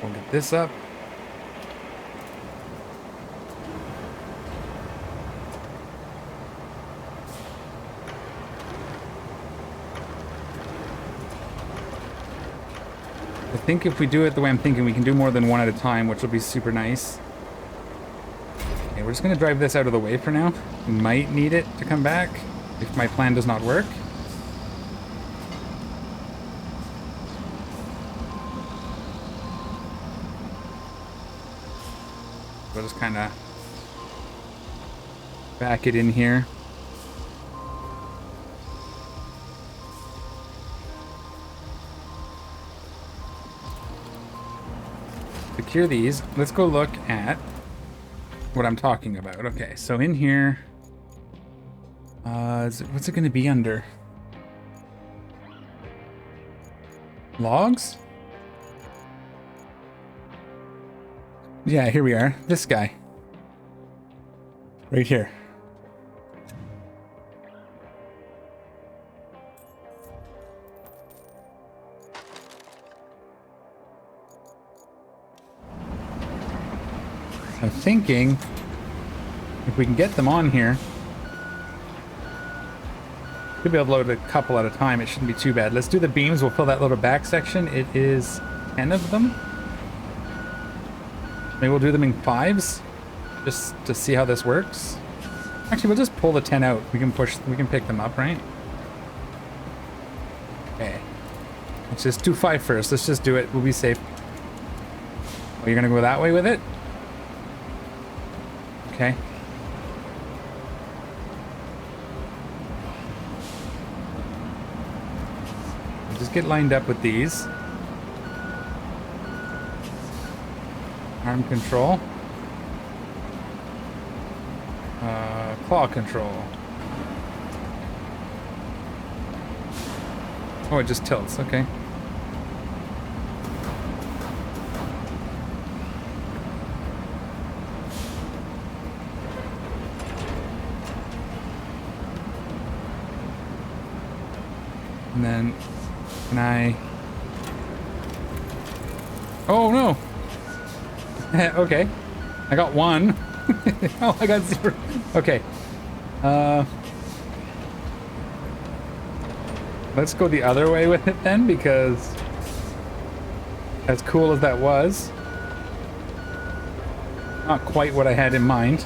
We'll get this up. I think if we do it the way I'm thinking, we can do more than one at a time, which will be super nice. Okay, we're just going to drive this out of the way for now. We might need it to come back if my plan does not work. We'll just kind of back it in here. Secure these. Let's go look at what I'm talking about. Okay, so in here, what's it going to be under? Logs? Yeah, here we are. This guy. Right here. I'm thinking if we can get them on here, we'll be able to load a couple at a time. It shouldn't be too bad. Let's do the beams. We'll fill that little back section. It is 10 of them. Maybe we'll do them in 5s just to see how this works. Actually, we'll just pull the 10 out. We can pick them up, right? Okay. Let's just do 5 first. Let's just do it. We'll be safe. Oh, you're gonna go that way with it? Okay. We'll just get lined up with these. Arm control. Claw control. Oh, it just tilts. Okay. And then, can I... Oh, no! Okay. I got 1. Oh, I got 0. Okay. Let's go the other way with it then, because as cool as that was, not quite what I had in mind.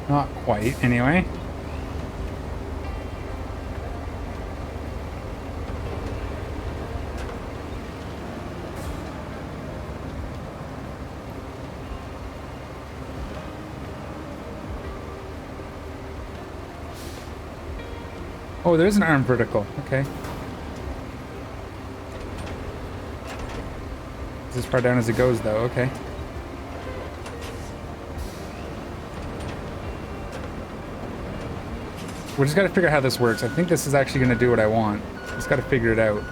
Not quite, anyway. Oh, there's an arm vertical. Okay. This is as far down as it goes, though. Okay. We just got to figure out how this works. I think this is actually going to do what I want. Just got to figure it out.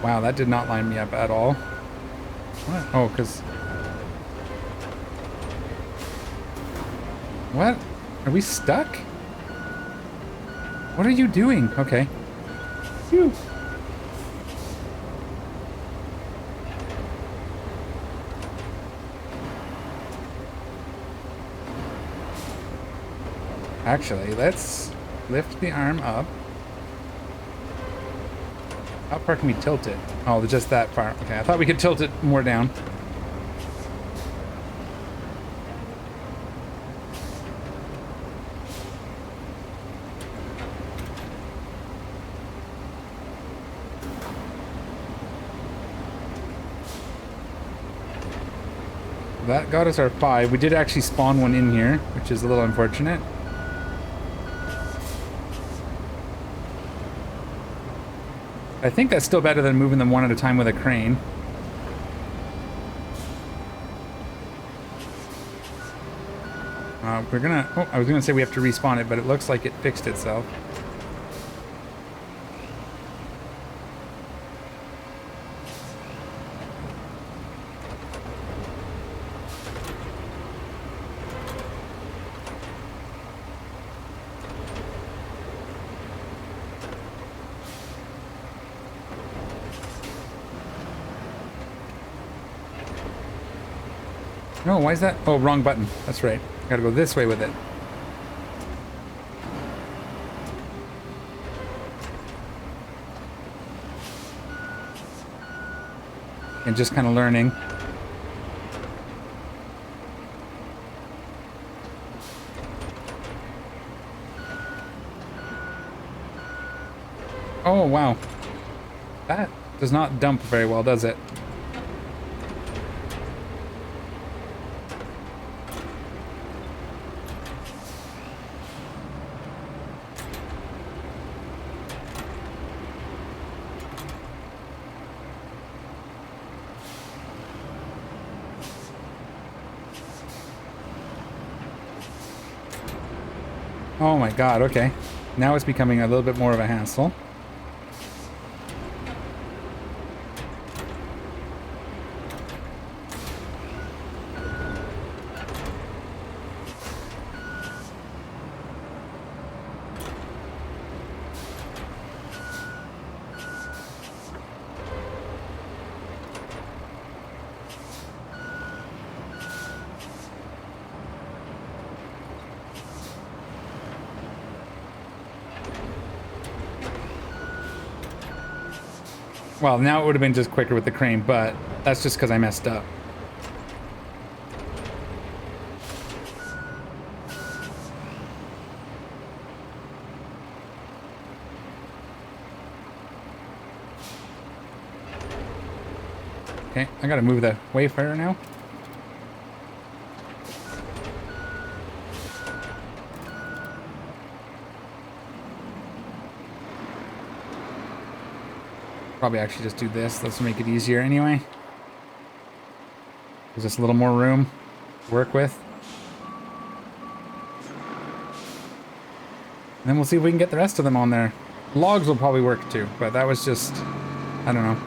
Wow, that did not line me up at all. What? Oh, because... What? Are we stuck? What are you doing? Okay. Phew. Actually, let's lift the arm up. How far can we tilt it? Oh, just that far. Okay, I thought we could tilt it more down. That got us our 5. We did actually spawn one in here, which is a little unfortunate. I think that's still better than moving them one at a time with a crane. We're gonna... Oh, I was gonna say we have to respawn it, but it looks like it fixed itself. No, why is that? Oh, wrong button. That's right. Gotta go this way with it. And just kind of learning. Oh, wow. That does not dump very well, does it? Oh my god, okay. Now it's becoming a little bit more of a hassle. Well, now it would have been just quicker with the crane, but that's just because I messed up. Okay, I gotta move the wayfarer now. Probably actually just do this. Let's make it easier anyway. Gives us a little more room to work with. And then we'll see if we can get the rest of them on there. Logs will probably work too, but that was just, I don't know.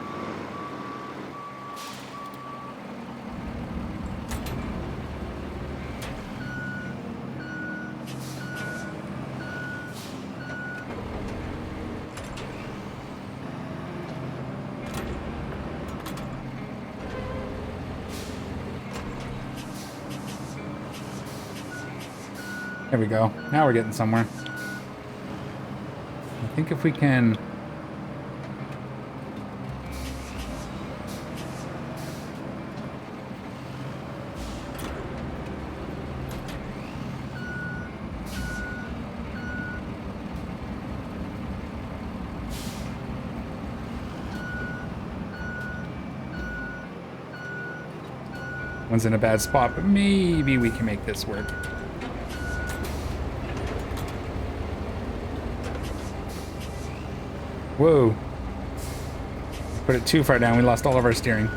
There we go. Now we're getting somewhere. I think if we can... One's in a bad spot, but maybe we can make this work. Whoa. Put it too far down, we lost all of our steering.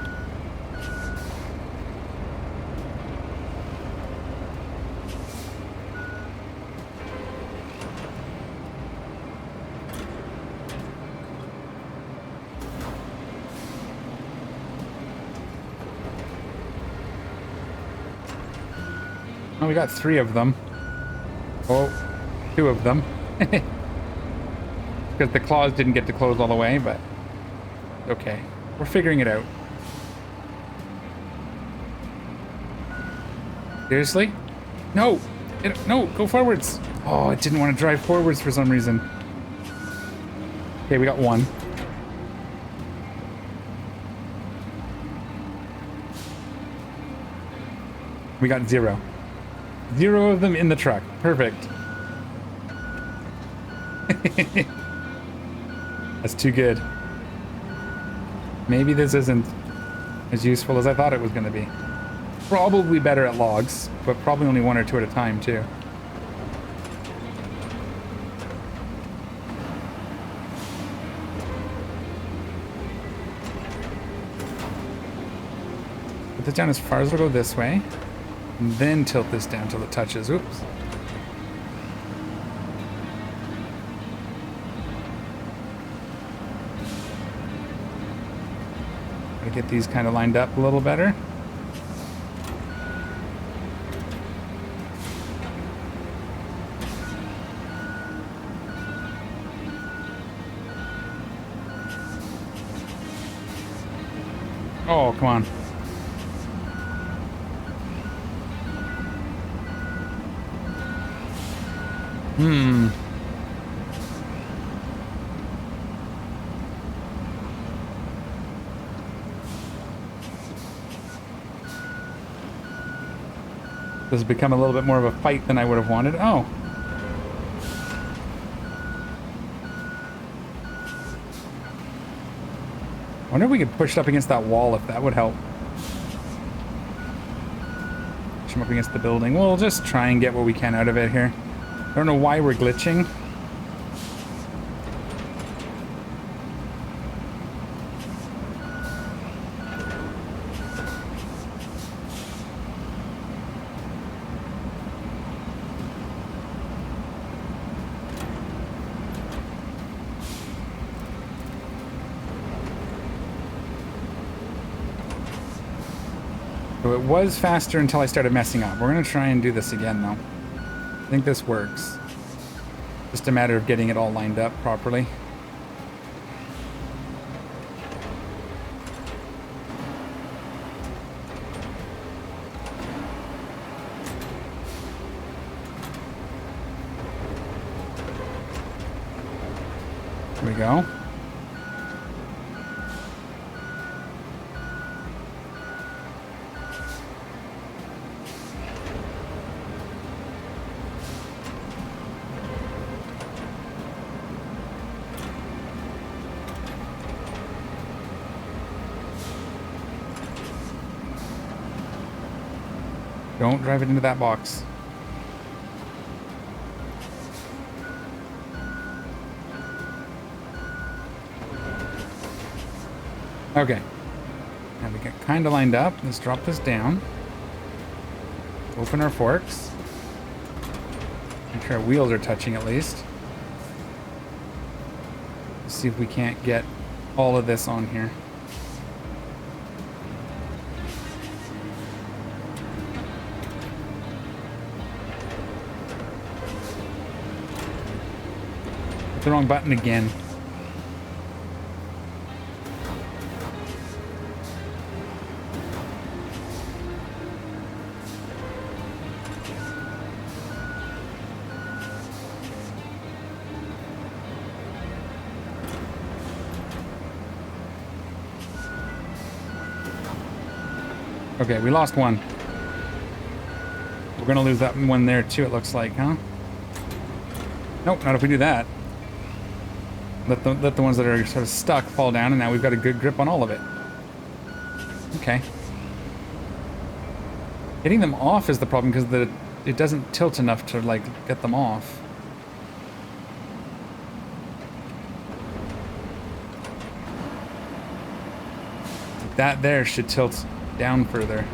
Oh, we got 3 of them. Oh, 2 of them. Because the claws didn't get to close all the way, but okay. We're figuring it out. Seriously? No! No, go forwards! Oh, I didn't want to drive forwards for some reason. Okay, we got 1. We got 0. 0 of them in the truck. Perfect. That's too good. Maybe this isn't as useful as I thought it was going to be. Probably better at logs, but probably only 1 or 2 at a time too. Put this down as far as it'll go this way, and then tilt this down till it touches. Oops. Get these kind of lined up a little better. Oh, come on. Hmm. This has become a little bit more of a fight than I would have wanted. Oh. I wonder if we could push it up against that wall, if that would help. Push them up against the building. We'll just try and get what we can out of it here. I don't know why we're glitching. So it was faster until I started messing up. We're going to try and do this again, though. I think this works. Just a matter of getting it all lined up properly. Here we go. Don't drive it into that box. Okay. Now we get kind of lined up. Let's drop this down. Open our forks. Make sure our wheels are touching at least. Let's see if we can't get all of this on here. The wrong button again. Okay, we lost one. We're gonna lose that one there too, it looks like, huh? Nope, not if we do that. Let the ones that are sort of stuck fall down, and now we've got a good grip on all of it. Okay. Getting them off is the problem, because it doesn't tilt enough to, like, get them off. That there should tilt down further.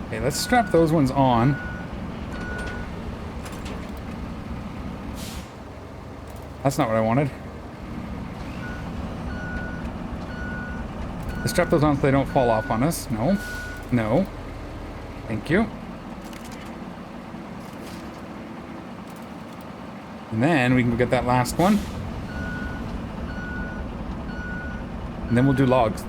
Okay, let's strap those ones on. That's not what I wanted. Let's strap those on so they don't fall off on us. No. No. Thank you. And then we can go get that last one. And then we'll do logs.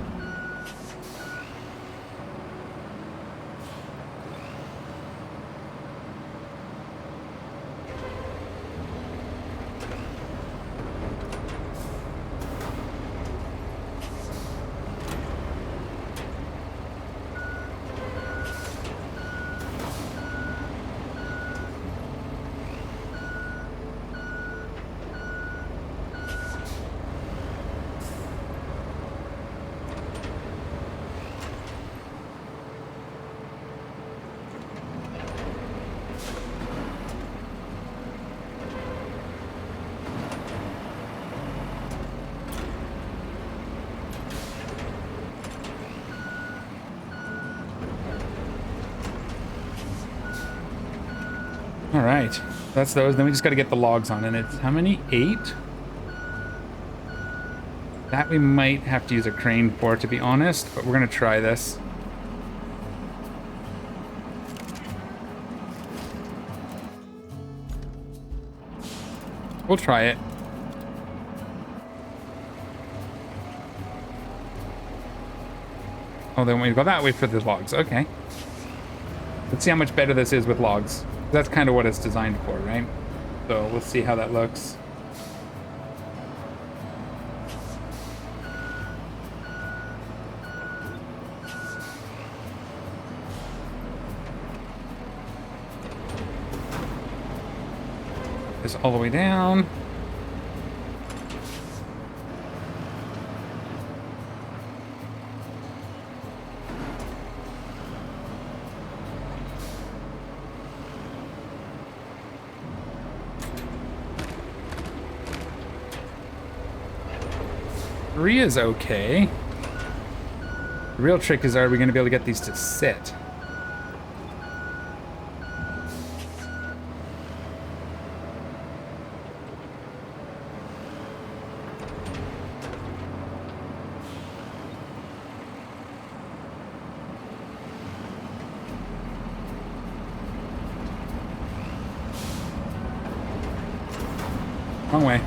All right, that's those. Then we just got to get the logs on, and it's how many? 8? That we might have to use a crane for, to be honest, but we're gonna try this. We'll try it. Oh, they want me to go that way for the logs. Okay. Let's see how much better this is with logs. That's kind of what it's designed for, right? So let's see how that looks. This all the way down. Three is okay. The real trick is, are we going to be able to get these to sit? Wrong way.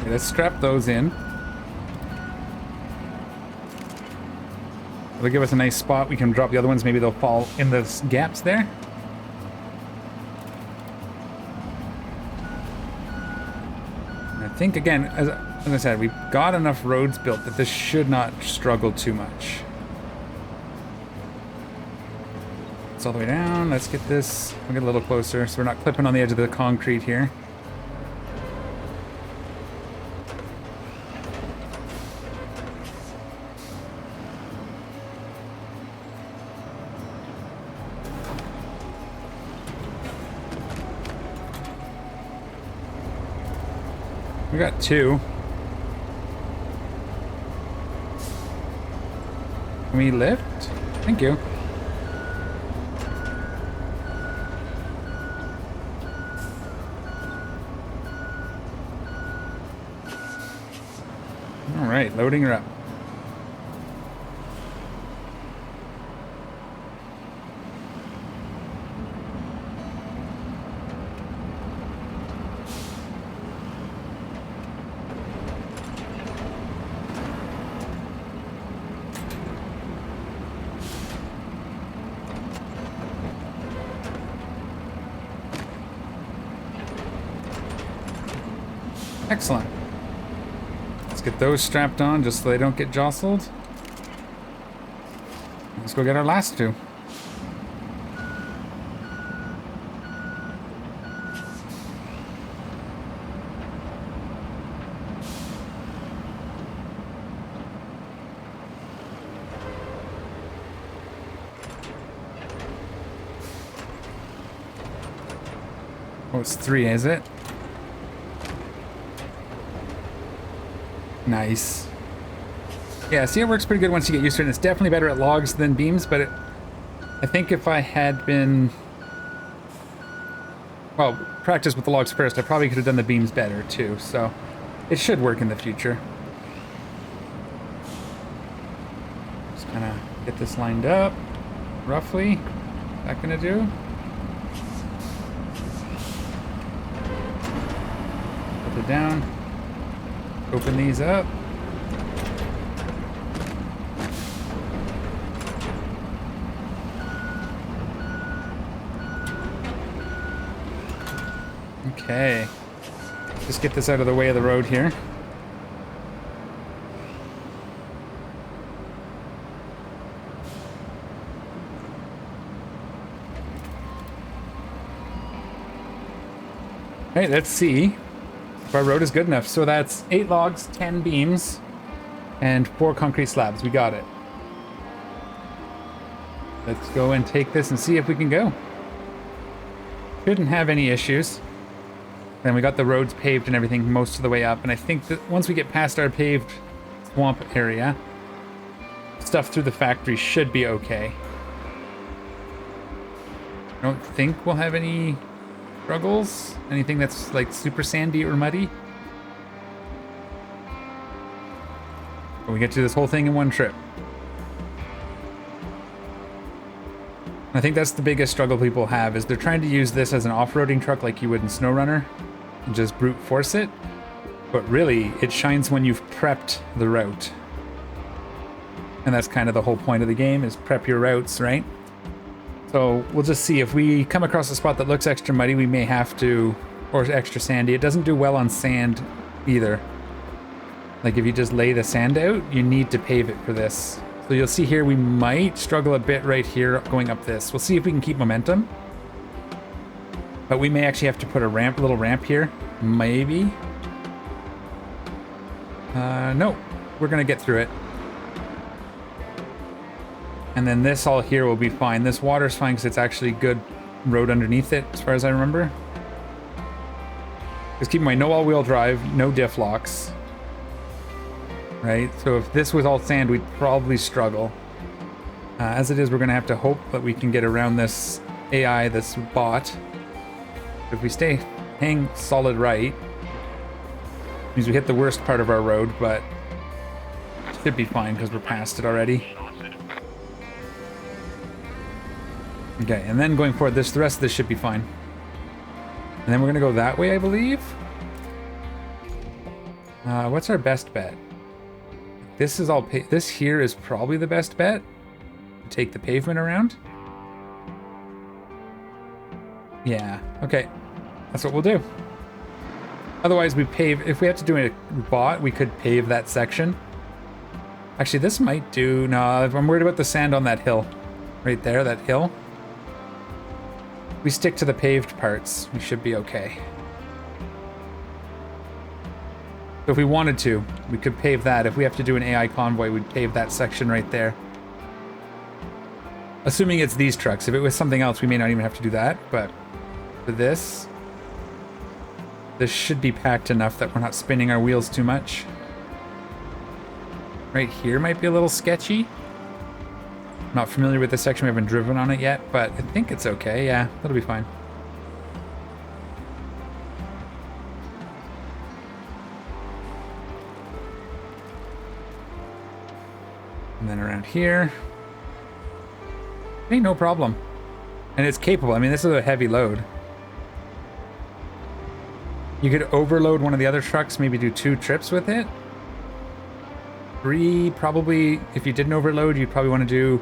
Okay, let's strap those in. It'll give us a nice spot. We can drop the other ones. Maybe they'll fall in the gaps there. And I think, again, as I said, we've got enough roads built that this should not struggle too much. It's all the way down. Let's get this. We'll get a little closer so we're not clipping on the edge of the concrete here. We got two. Can we lift? Thank you. All right, loading her up. Excellent. Let's get those strapped on just so they don't get jostled. Let's go get our last two. Oh, it's three, is it? Nice. Yeah, see, it works pretty good once you get used to it. And it's definitely better at logs than beams, but I think if I had been, well, practice with the logs first, I probably could have done the beams better too. So it should work in the future. Just kind of get this lined up, roughly. What's that gonna do? Put it down. Open these up. Okay. Just get this out of the way of the road here. All right, let's see if our road is good enough. So that's 8 logs, 10 beams, and 4 concrete slabs. We got it. Let's go and take this and see if we can go. Shouldn't have any issues. Then we got the roads paved and everything most of the way up. And I think that once we get past our paved swamp area, stuff through the factory should be okay. I don't think we'll have any struggles. Anything that's like super sandy or muddy. But we get to this whole thing in one trip. I think that's the biggest struggle people have, is they're trying to use this as an off-roading truck like you would in SnowRunner and just brute force it. But really, it shines when you've prepped the route. And that's kind of the whole point of the game, is prep your routes, right? So we'll just see. If we come across a spot that looks extra muddy, we may have to, or extra sandy. It doesn't do well on sand either. Like if you just lay the sand out, you need to pave it for this. So you'll see here, we might struggle a bit right here going up this. We'll see if we can keep momentum. But we may actually have to put a little ramp here. Maybe. No, we're gonna get through it. And then this all here will be fine. This water's fine because it's actually good road underneath it, as far as I remember. Just keep in mind, no all-wheel drive, no diff locks. Right, so if this was all sand, we'd probably struggle. As it is, we're gonna have to hope that we can get around this AI, this bot. If we hang solid right, means we hit the worst part of our road, but it should be fine because we're past it already. Okay, and then going forward, the rest of this should be fine. And then we're gonna go that way, I believe. What's our best bet? This is all. This here is probably the best bet. Take the pavement around. Yeah. Okay. That's what we'll do. Otherwise, we pave. If we have to do a bot, we could pave that section. Actually, this might do. No, I'm worried about the sand on that hill, right there. That hill. If we stick to the paved parts, we should be okay. So if we wanted to, we could pave that. If we have to do an AI convoy, we'd pave that section right there. Assuming it's these trucks. If it was something else, we may not even have to do that. But for this should be packed enough that we're not spinning our wheels too much. Right here might be a little sketchy. Not familiar with this section. We haven't driven on it yet, but I think it's okay. Yeah, that'll be fine. And then around here. Ain't no problem. And it's capable. I mean, this is a heavy load. You could overload one of the other trucks, maybe do 2 trips with it. 3, probably. If you didn't overload, you'd probably want to do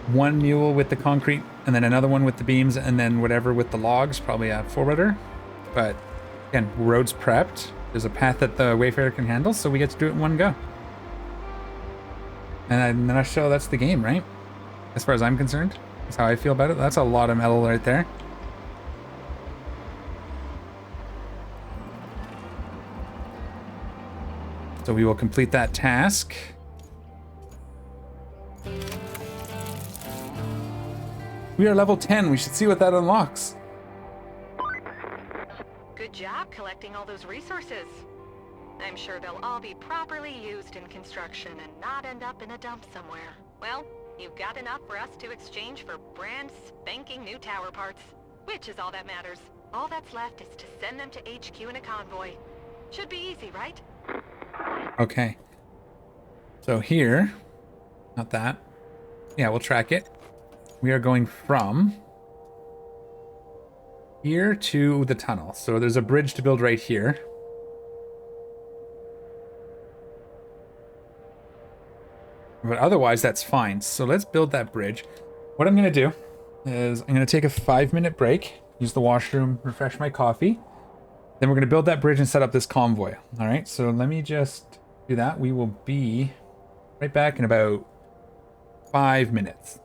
1 mule with the concrete, and then another one with the beams, and then whatever with the logs, probably a 4-wheeler. But again, road's prepped. There's a path that the Wayfarer can handle, so we get to do it in one go. And then I show that's the game, right? As far as I'm concerned. That's how I feel about it. That's a lot of metal right there. So we will complete that task. We are level 10. We should see what that unlocks. Good job collecting all those resources. I'm sure they'll all be properly used in construction and not end up in a dump somewhere. Well, you've got enough for us to exchange for brand spanking new tower parts, which is all that matters. All that's left is to send them to HQ in a convoy. Should be easy, right? Okay. So here, not that. Yeah, we'll track it. We are going from here to the tunnel. So there's a bridge to build right here. But otherwise, that's fine. So let's build that bridge. What I'm going to do is I'm going to take a 5-minute break, use the washroom, refresh my coffee. Then we're going to build that bridge and set up this convoy. All right, so let me just do that. We will be right back in about 5 minutes.